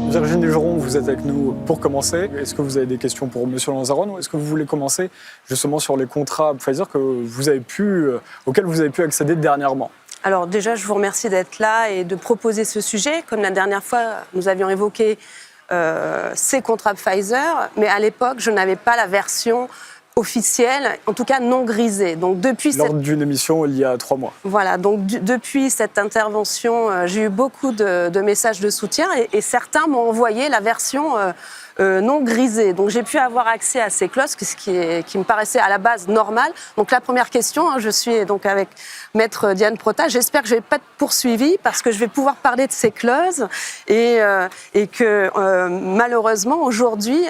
Virginie Juron, vous êtes avec nous pour commencer. Est-ce que vous avez des questions pour M. Lanzaron ou est-ce que vous voulez commencer justement sur les contrats Pfizer auxquels vous avez pu accéder dernièrement? Alors déjà, je vous remercie d'être là et de proposer ce sujet. Comme la dernière fois, nous avions évoqué ces contrats Pfizer, mais à l'époque, je n'avais pas la version officielle, en tout cas non grisée. Donc lors d'une émission il y a 3 mois. Voilà, donc depuis cette intervention, j'ai eu beaucoup de messages de soutien et certains m'ont envoyé la version non grisée. Donc j'ai pu avoir accès à ces clauses, ce qui me paraissait à la base normal. Donc la première question, je suis donc avec Maître Diane Prota. J'espère que je ne vais pas être poursuivie parce que je vais pouvoir parler de ces clauses et que malheureusement aujourd'hui,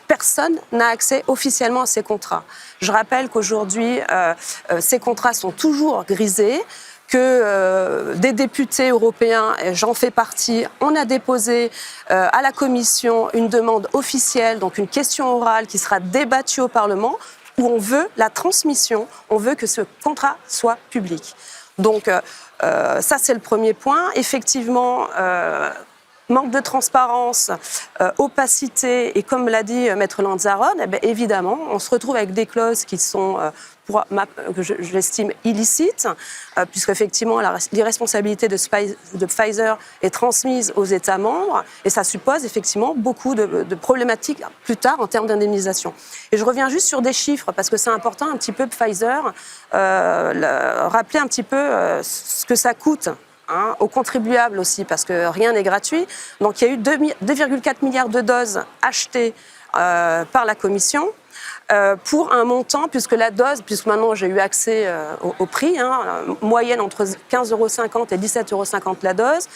personne n'a accès officiellement à ces contrats. Je rappelle qu'aujourd'hui, ces contrats sont toujours grisés, que des députés européens, et j'en fais partie, on a déposé à la Commission une demande officielle, donc une question orale qui sera débattue au Parlement, où on veut la transmission, on veut que ce contrat soit public. Donc ça, c'est le premier point. Effectivement, manque de transparence, opacité, et comme l'a dit Maître Lanzaron, évidemment, on se retrouve avec des clauses qui sont, que je l'estime, illicites, puisqu'effectivement, l'irresponsabilité de Pfizer est transmise aux États membres, et ça suppose effectivement beaucoup de problématiques plus tard en termes d'indemnisation. Et je reviens juste sur des chiffres, parce que c'est important un petit peu, Pfizer, rappeler un petit peu ce que ça coûte. Aux contribuables aussi, parce que rien n'est gratuit. Donc il y a eu 2,4 milliards de doses achetées par la Commission pour un montant, puisque maintenant j'ai eu accès au prix, moyenne entre 15,50 € et 17,50 € la dose.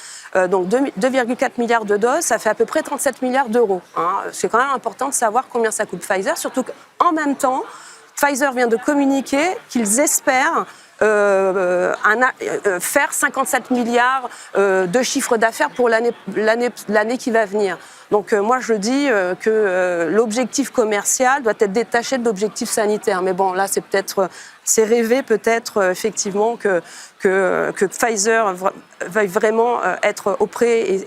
Donc 2,4 milliards de doses, ça fait à peu près 37 milliards d'euros. C'est quand même important de savoir combien ça coûte Pfizer, surtout qu'en même temps, Pfizer vient de communiquer qu'ils espèrent faire 57 milliards de chiffre d'affaires pour l'année qui va venir. Donc moi je dis que l'objectif commercial doit être détaché de l'objectif sanitaire. Mais bon, là c'est rêvé peut-être effectivement que Pfizer veuille vraiment être auprès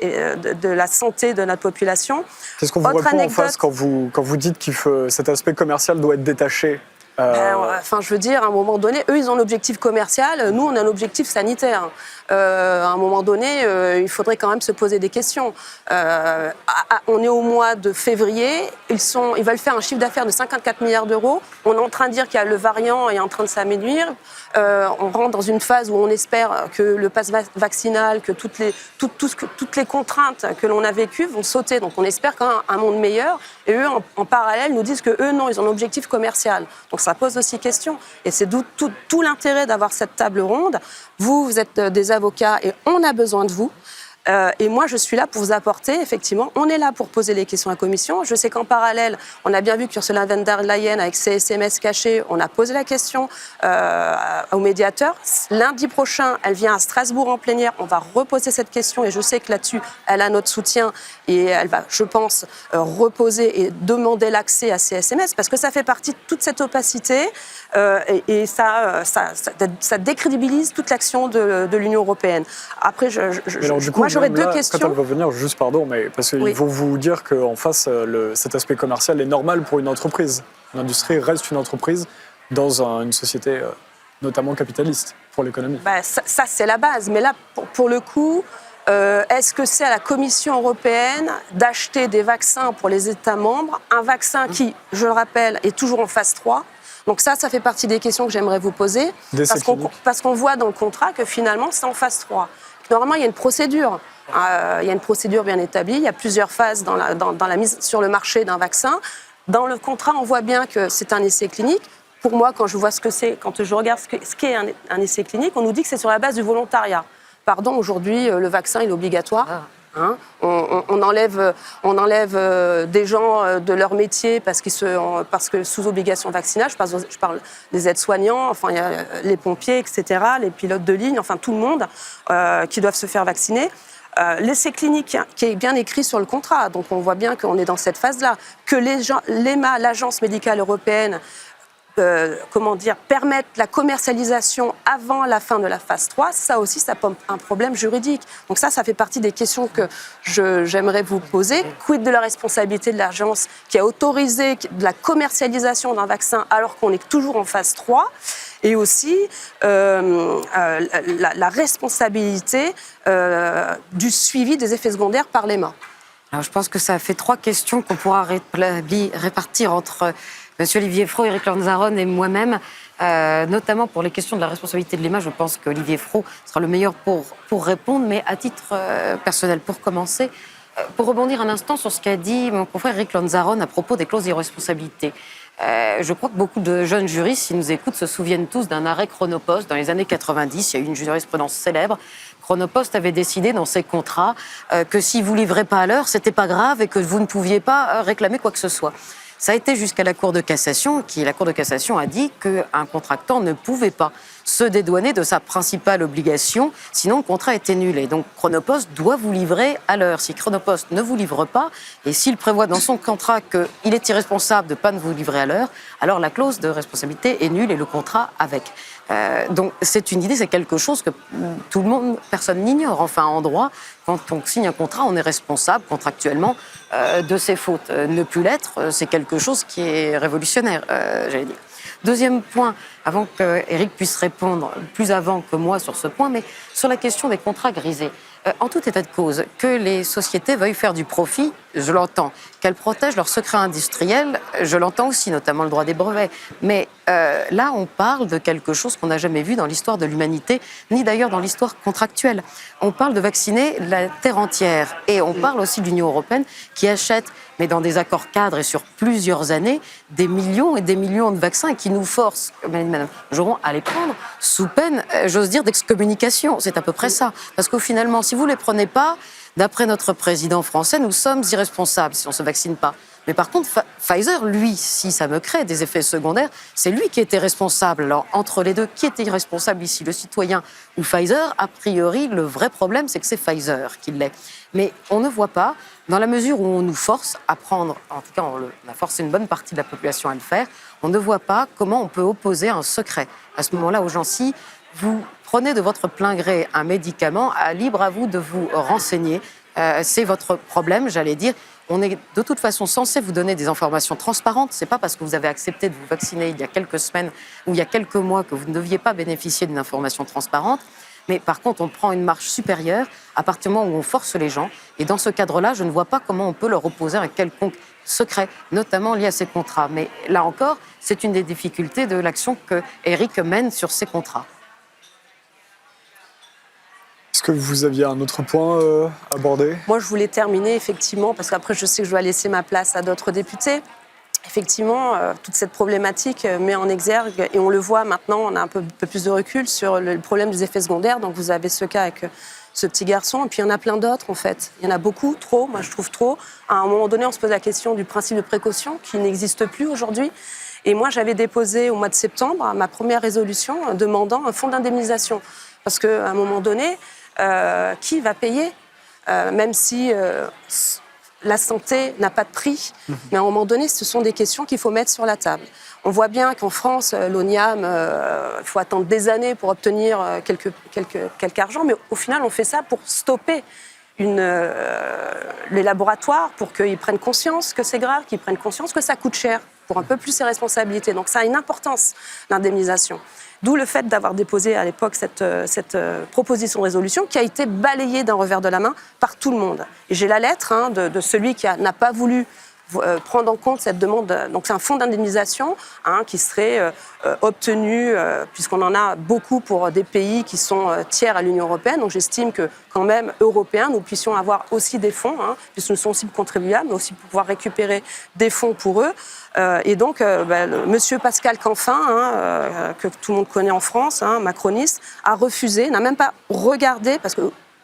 de la santé de notre population. Qu'est-ce qu'on vous répond en face quand vous dites que cet aspect commercial doit être détaché? Je veux dire, à un moment donné, eux, ils ont l'objectif commercial, nous, on a l'objectif sanitaire. À un moment donné, il faudrait quand même se poser des questions. On est au mois de février, ils veulent faire un chiffre d'affaires de 54 milliards d'euros. On est en train de dire que le variant est en train de s'amenuire. On rentre dans une phase où on espère que le pass vaccinal, que toutes les contraintes que l'on a vécues vont sauter. Donc on espère quand même un monde meilleur. Et eux, en parallèle, nous disent que eux, non, ils ont un objectif commercial. Donc ça pose aussi question. Et c'est tout l'intérêt d'avoir cette table ronde. Vous êtes des avocats et on a besoin de vous. Et moi, je suis là pour vous apporter, effectivement, on est là pour poser les questions à la Commission. Je sais qu'en parallèle, on a bien vu qu'Ursula von der Leyen, avec ses SMS cachés, on a posé la question au médiateur. Lundi prochain, elle vient à Strasbourg en plénière, on va reposer cette question et je sais que là-dessus, elle a notre soutien et elle va, je pense, reposer et demander l'accès à ces SMS parce que ça fait partie de toute cette opacité et ça décrédibilise toute l'action de l'Union européenne. Après, moi, j'aurais deux questions. Quand elle va venir, juste pardon, mais parce qu'il faut vous dire qu'en face, cet aspect commercial est normal pour une entreprise. L'industrie reste une entreprise dans une société notamment capitaliste pour l'économie. Ça, c'est la base. Mais là, pour le coup, est-ce que c'est à la Commission européenne d'acheter des vaccins pour les États membres, un vaccin qui, je le rappelle, est toujours en phase 3 ? Donc ça fait partie des questions que j'aimerais vous poser. Parce qu'on voit dans le contrat que finalement, c'est en phase 3. Normalement, il y a une procédure. Il y a une procédure bien établie. Il y a plusieurs phases dans la mise sur le marché d'un vaccin. Dans le contrat, on voit bien que c'est un essai clinique. Pour moi, quand je vois ce que c'est, quand je regarde ce qu'est un essai clinique, on nous dit que c'est sur la base du volontariat. Pardon, aujourd'hui, le vaccin, il est obligatoire. On enlève des gens de leur métier parce que sous obligation vaccinale, je parle des aides-soignants, enfin il y a les pompiers, etc., les pilotes de ligne, enfin tout le monde qui doivent se faire vacciner. L'essai clinique qui est bien écrit sur le contrat, donc on voit bien qu'on est dans cette phase-là, que l'EMA, l'Agence médicale européenne, permettre la commercialisation avant la fin de la phase 3, ça aussi, ça pose un problème juridique. Donc ça fait partie des questions que j'aimerais vous poser. Quid de la responsabilité de l'agence qui a autorisé de la commercialisation d'un vaccin alors qu'on est toujours en phase 3 ? Et aussi la responsabilité du suivi des effets secondaires par l'EMA. Alors, je pense que ça fait 3 questions qu'on pourra répartir entre M. Olivier Froh, Éric Lanzaron et moi-même, notamment pour les questions de la responsabilité de l'EMA. Je pense qu'Olivier Froh sera le meilleur pour répondre, mais à titre personnel, pour commencer, pour rebondir un instant sur ce qu'a dit mon confrère Éric Lanzaron à propos des clauses d'irresponsabilité. Je crois que beaucoup de jeunes juristes, s'ils nous écoutent, se souviennent tous d'un arrêt Chronopost dans les années 90. Il y a eu une jurisprudence célèbre. Chronopost avait décidé dans ses contrats que si vous ne livrez pas à l'heure, c'était pas grave et que vous ne pouviez pas réclamer quoi que ce soit. Ça a été jusqu'à la Cour de cassation, la Cour de cassation a dit qu'un contractant ne pouvait pas se dédouaner de sa principale obligation, sinon le contrat était nul. Et donc Chronopost doit vous livrer à l'heure. Si Chronopost ne vous livre pas, et s'il prévoit dans son contrat qu'il est irresponsable de ne pas vous livrer à l'heure, alors la clause de responsabilité est nulle et le contrat avec. Donc c'est une idée, c'est quelque chose que tout le monde, personne n'ignore. Enfin, en droit, quand on signe un contrat, on est responsable contractuellement de ses fautes. Ne plus l'être, c'est quelque chose qui est révolutionnaire, j'allais dire. Deuxième point, avant qu'Éric puisse répondre plus avant que moi sur ce point, mais sur la question des contrats grisés. En tout état de cause, que les sociétés veuillent faire du profit, je l'entends. Qu'elles protègent leurs secrets industriels, je l'entends aussi, notamment le droit des brevets. Mais là, on parle de quelque chose qu'on n'a jamais vu dans l'histoire de l'humanité, ni d'ailleurs dans l'histoire contractuelle. On parle de vacciner la terre entière. Et on parle aussi de l'Union européenne qui achète, mais dans des accords cadres et sur plusieurs années, des millions et des millions de vaccins et qui nous forcent, Madame Geron, à les prendre sous peine, j'ose dire, d'excommunication. C'est à peu près ça. Parce qu'au finalement, si vous ne les prenez pas, d'après notre président français, nous sommes irresponsables si on ne se vaccine pas. Mais par contre, Pfizer, lui, si ça me crée des effets secondaires, c'est lui qui était responsable. Alors, entre les deux, qui était irresponsable ici, le citoyen ou Pfizer? A priori, le vrai problème, c'est que c'est Pfizer qui l'est. Mais on ne voit pas, dans la mesure où on nous force à prendre, en tout cas, on a forcé une bonne partie de la population à le faire, on ne voit pas comment on peut opposer un secret. À ce moment-là, aux gens, si vous prenez de votre plein gré un médicament, libre à vous de vous renseigner. C'est votre problème, j'allais dire. On est de toute façon censé vous donner des informations transparentes. Ce n'est pas parce que vous avez accepté de vous vacciner il y a quelques semaines ou il y a quelques mois que vous ne deviez pas bénéficier d'une information transparente. Mais par contre, on prend une marche supérieure à partir du moment où on force les gens. Et dans ce cadre-là, je ne vois pas comment on peut leur opposer un quelconque secret, notamment lié à ces contrats. Mais là encore, c'est une des difficultés de l'action que Éric mène sur ces contrats. Est-ce que vous aviez un autre point abordé ? Moi, je voulais terminer, effectivement, parce qu'après, je sais que je dois laisser ma place à d'autres députés. Effectivement, toute cette problématique met en exergue, et on le voit maintenant, on a un peu plus de recul sur le problème des effets secondaires. Donc, vous avez ce cas avec ce petit garçon, et puis il y en a plein d'autres, en fait. Il y en a beaucoup, trop, moi je trouve trop. À un moment donné, on se pose la question du principe de précaution, qui n'existe plus aujourd'hui. Et moi, j'avais déposé au mois de septembre ma première résolution demandant un fonds d'indemnisation. Parce qu'à un moment donné, qui va payer, même si la santé n'a pas de prix, mais à un moment donné, ce sont des questions qu'il faut mettre sur la table. On voit bien qu'en France, l'ONIAM, il faut attendre des années pour obtenir quelque argent, mais au final, on fait ça pour stopper les laboratoires, pour qu'ils prennent conscience que c'est grave, qu'ils prennent conscience que ça coûte cher, pour un peu plus ses responsabilités. Donc ça a une importance, l'indemnisation. D'où le fait d'avoir déposé à l'époque cette proposition de résolution qui a été balayée d'un revers de la main par tout le monde. Et j'ai la lettre de celui qui n'a pas voulu prendre en compte cette demande. Donc c'est un fonds d'indemnisation qui serait obtenu, puisqu'on en a beaucoup pour des pays qui sont tiers à l'Union européenne. Donc j'estime que quand même, Européens, nous puissions avoir aussi des fonds, puisque nous sommes aussi contribuables, mais aussi pour pouvoir récupérer des fonds pour eux. Et donc, Monsieur Pascal Canfin, que tout le monde connaît en France, macroniste, a refusé, n'a même pas regardé,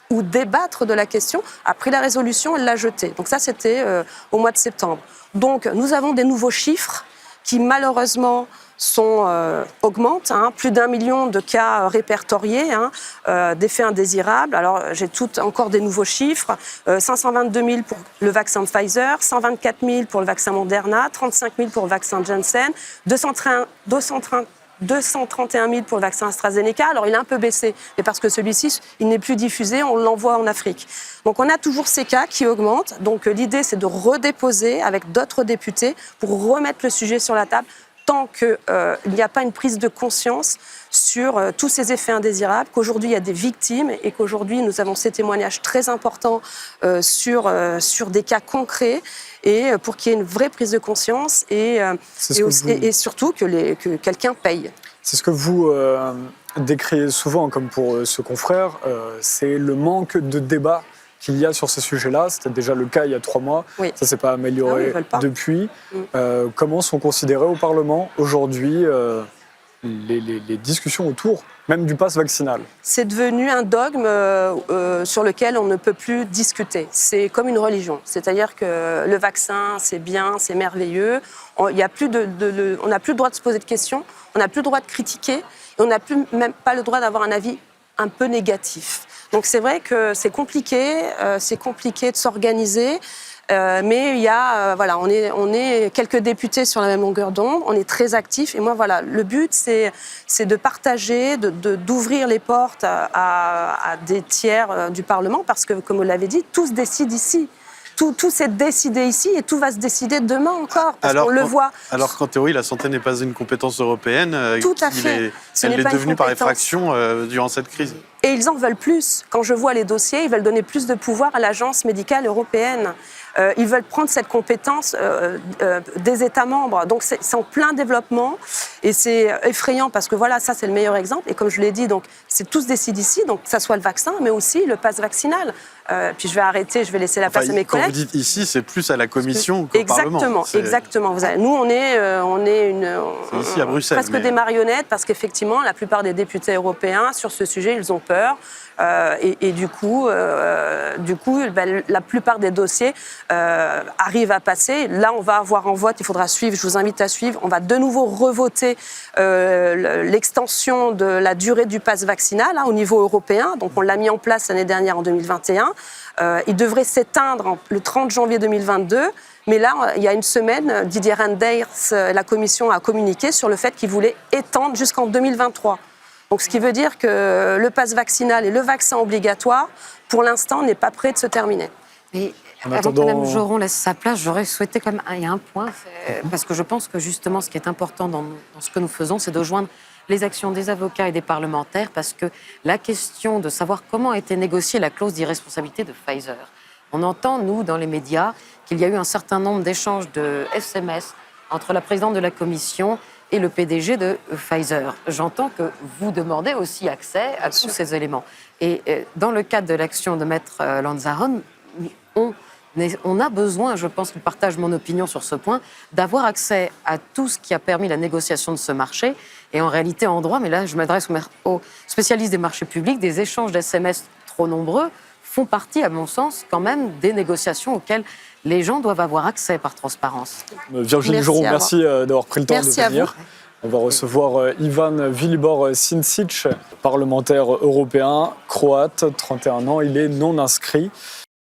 ou débattre de la question, a pris la résolution et l'a jetée. Donc ça, c'était au mois de septembre. Donc, nous avons des nouveaux chiffres qui, malheureusement, augmentent. Plus d'1 million de cas répertoriés, d'effets indésirables. Alors, j'ai encore des nouveaux chiffres. 522 000 pour le vaccin de Pfizer, 124 000 pour le vaccin Moderna, 35 000 pour le vaccin Janssen, 231 000 pour le vaccin AstraZeneca. Alors, il a un peu baissé, mais parce que celui-ci, il n'est plus diffusé, on l'envoie en Afrique. Donc, on a toujours ces cas qui augmentent. Donc, l'idée, c'est de redéposer avec d'autres députés pour remettre le sujet sur la table tant qu'il n'y a pas une prise de conscience sur tous ces effets indésirables, qu'aujourd'hui, il y a des victimes et qu'aujourd'hui, nous avons ces témoignages très importants sur des cas concrets et pour qu'il y ait une vraie prise de conscience et surtout que quelqu'un paye. C'est ce que vous décriez souvent, comme pour ce confrère, c'est le manque de débat qu'il y a sur ces sujets-là. C'était déjà le cas il y a 3 mois. Oui. Ça ne s'est pas amélioré depuis. Comment sont considérées au Parlement aujourd'hui les discussions autour même du pass vaccinal? C'est devenu un dogme sur lequel on ne peut plus discuter. C'est comme une religion. C'est-à-dire que le vaccin, c'est bien, c'est merveilleux. On n'a plus le droit de se poser de questions, on n'a plus le droit de critiquer, et on n'a même pas le droit d'avoir un avis un peu négatif. Donc c'est vrai que c'est compliqué de s'organiser. Mais il y a, on est quelques députés sur la même longueur d'onde, on est très actifs. Et moi, le but, c'est de partager, d'ouvrir les portes à des tiers du Parlement, parce que, comme vous l'avez dit, tout se décide ici. Tout s'est décidé ici et tout va se décider demain encore, parce qu'on le voit. Alors qu'en théorie, la santé n'est pas une compétence européenne. Tout à fait. Elle est devenue par effraction durant cette crise. Et ils en veulent plus. Quand je vois les dossiers, ils veulent donner plus de pouvoir à l'Agence médicale européenne. Ils veulent prendre cette compétence des États membres. Donc c'est en plein développement et c'est effrayant parce que ça c'est le meilleur exemple. Et comme je l'ai dit, donc c'est tout se décide ici, donc que ça soit le vaccin, mais aussi le pass vaccinal. Puis je vais arrêter, je vais laisser la place à mes collègues. Quand vous dites ici, c'est plus à la Commission qu'au Parlement. Exactement. Nous, on est ici à Bruxelles, presque des marionnettes parce qu'effectivement, la plupart des députés européens sur ce sujet, ils ont peur. Et du coup, la plupart des dossiers arrivent à passer. Là, on va avoir en vote, il faudra suivre, je vous invite à suivre, on va de nouveau revoter l'extension de la durée du pass vaccinal au niveau européen. Donc, on l'a mis en place l'année dernière en 2021. Il devrait s'éteindre le 30 janvier 2022. Mais là, il y a une semaine, Didier Reynders, la Commission a communiqué sur le fait qu'il voulait étendre jusqu'en 2023. Donc, ce qui veut dire que le pass vaccinal et le vaccin obligatoire, pour l'instant, n'est pas prêt de se terminer. Mais avant que Mme Joron laisse sa place, j'aurais souhaité quand même... Il y a un point, parce que je pense que justement, ce qui est important dans ce que nous faisons, c'est de joindre les actions des avocats et des parlementaires, parce que la question de savoir comment a été négociée la clause d'irresponsabilité de Pfizer. On entend, nous, dans les médias, qu'il y a eu un certain nombre d'échanges de SMS entre la présidente de la Commission et le PDG de Pfizer. J'entends que vous demandez aussi accès à tous ces éléments. Et dans le cadre de l'action de Maître Lanzaron, on a besoin, je pense qu'il partage mon opinion sur ce point, d'avoir accès à tout ce qui a permis la négociation de ce marché. Et en réalité, en droit, mais là, je m'adresse aux spécialistes des marchés publics, des échanges d'SMS trop nombreux font partie, à mon sens, quand même, des négociations auxquelles les gens doivent avoir accès par transparence. Virginie Joron, merci d'avoir pris le temps de venir. On va recevoir Ivan Vilibor-Sinčić, parlementaire européen, croate, 31 ans. Il est non inscrit.